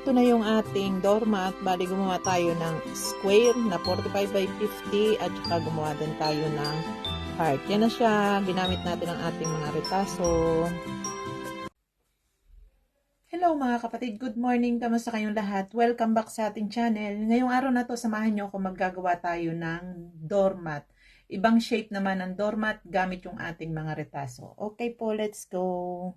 ito na yung ating doormat. Bali, gumawa tayo ng square na 45 by 50 at saka gumawa din tayo ng heart. Yan na siya. Ginamit natin ang ating mga retaso. Hello mga kapatid, good morning. Kamusta kayong lahat? Welcome back sa ating channel. Ngayong araw na to, samahan nyo ako maggagawa tayo ng doormat. Ibang shape naman ng doormat gamit yung ating mga retaso. Okay po, let's go.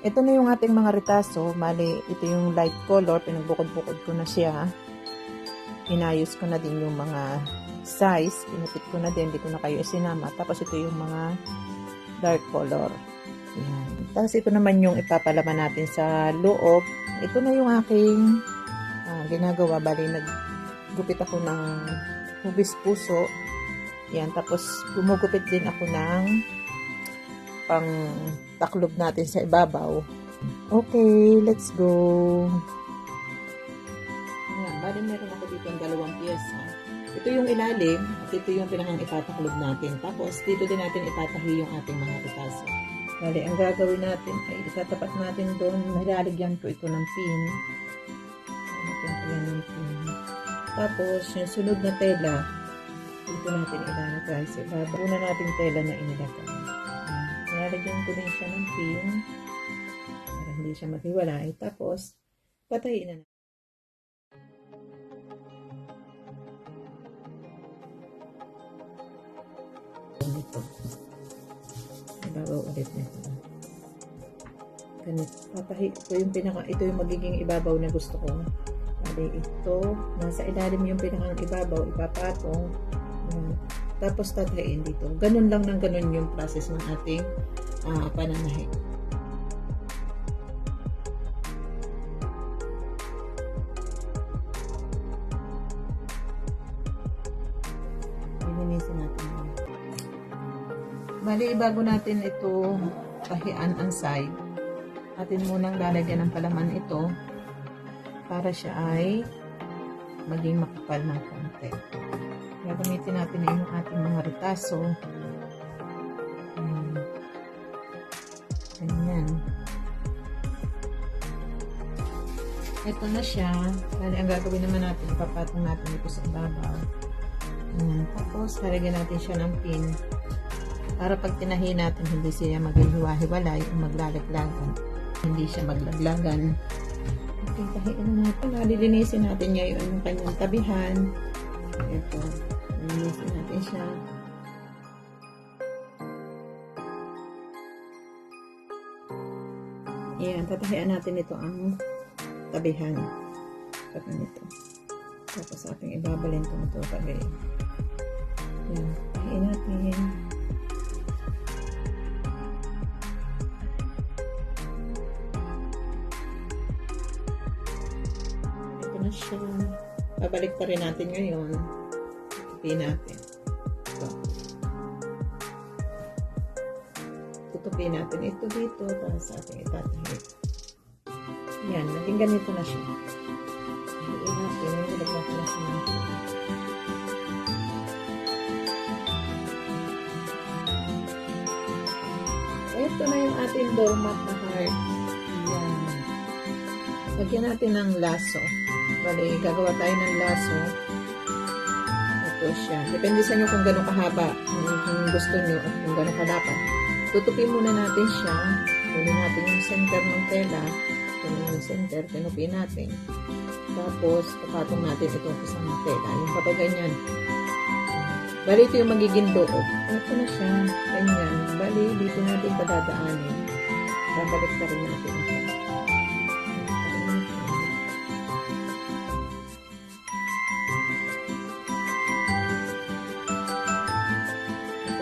Ito na yung ating mga retaso. Mali, ito yung light color. Pinagbukod-bukod ko na siya. Inayos ko na din yung mga size. Pinupit ko na din. Hindi ko na kayo isinama. Tapos ito yung mga dark color. Ayan. Tapos ito naman yung ipapalaman natin sa loob. Ito na yung aking ginagawa. Bali, naggupit ako ng hubis puso. Yan. Tapos gumugupit din ako ng pang taklob natin sa ibabaw. Okay, let's go. Ayan. Bali, meron ako dito yung dalawang pyesa. Ito yung ilalim at ito yung pinakang itataklob natin. Tapos dito din natin itatahi yung ating mga retaso. Bali, ang gagawin natin ay itatapat natin doon. Nilalagyan ko ito ng pin. Lalagyan ko yan ng pin. Tapos, yung sunod na tela, dito natin ilalagay sa ibabaw. Una natin tela na inilagay. Nilalagyan ko din siya ng pin para hindi siya maghiwalay. Tapos, patayin na natin. Ito. Ibabaw ulit nito. Ganito. Patahi ko yung ito yung magiging ibabaw na gusto ko. Bali, ito, nasa ilalim yung pinakang ibabaw, ipapatong. Tapos tatahiin dito. Ganun lang ng ganun yung process ng ating pananahi. Linisin natin. Bali, bago natin ito tahian ang side, atin munang lalagyan ng palaman ito para siya ay maging makapal ng konti. Gagamitin natin yung ating mga retaso. Ganyan. Ito na siya. Bali, ang gagawin naman natin, ipapatong natin ito sa ibabaw. Tapos, lalagyan natin siya ng pin. Para pag tinahi natin, hindi siya maghiwa-hiwalay o maglalaglagan. Hindi siya maglaglagan. Okay, tahiin na natin. Lilinisin natin niya yung kanyang tabihan. Ito. Lilinisin natin siya. Ayan, tatahian natin ito ang tabihan. Pagka nito. Tapos ating ibabalin ito kagay. Ayan, tahiin natin. Na siya. Babalik pa rin natin ngayon. Tutupi natin. Ito. Tutupi natin ito dito para sa ating itatahi. Yan. Naging ganito na siya. Tutupi natin. Nilagyan ko na siya. Ito na yung ating doormat na heart. Yan. Lagyan natin ng laso. Bali, gagawa tayo ng laso. Ito siya. Depende sa inyo kung gano'ng kahaba kung gusto nyo at kung gano'ng kadapat. Tutupin muna natin siya. Kunin natin yung center ng tela. Kunin yung center, tinupin natin. Tapos, papatong natin itong isang tela. Yung papaganyan. Bali, ito yung magiging loob. Ito na siya. Ganyan. Bali, dito natin padadaanin. Babalik ka rin natin ito.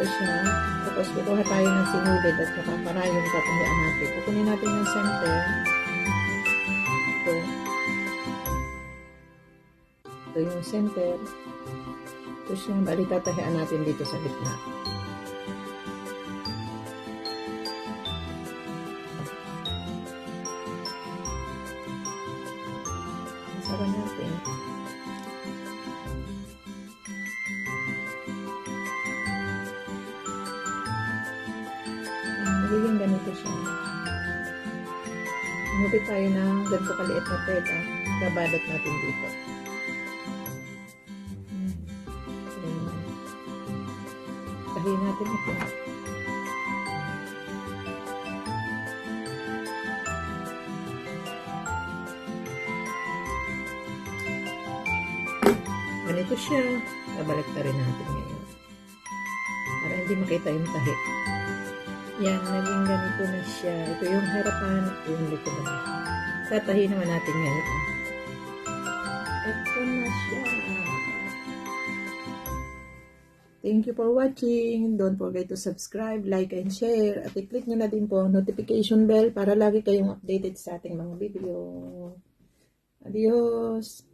Siya. Tapos kukuha tayo ng sinulid at saka parayong tatahian natin. Kukunin natin yung center. Ito. Ito yung center. Ito siya. Bali tatahian natin dito sa gitna. Masara natin. Magiging ganito siya. Umupit tayo ng ganito kaliit na tela. Kabalot natin dito. Ayan. Tahin natin ito. Ganito siya. Babalik na rin natin ngayon. Para hindi makita yung tahi. Yan, naging ganito na siya. Ito yung harapan at yung likuran. Tatahi naman natin ngayon. Ito na siya. Thank you for watching. Don't forget to subscribe, like, and share. At i-click nyo na din po ang notification bell para lagi kayong updated sa ating mga video. Adios!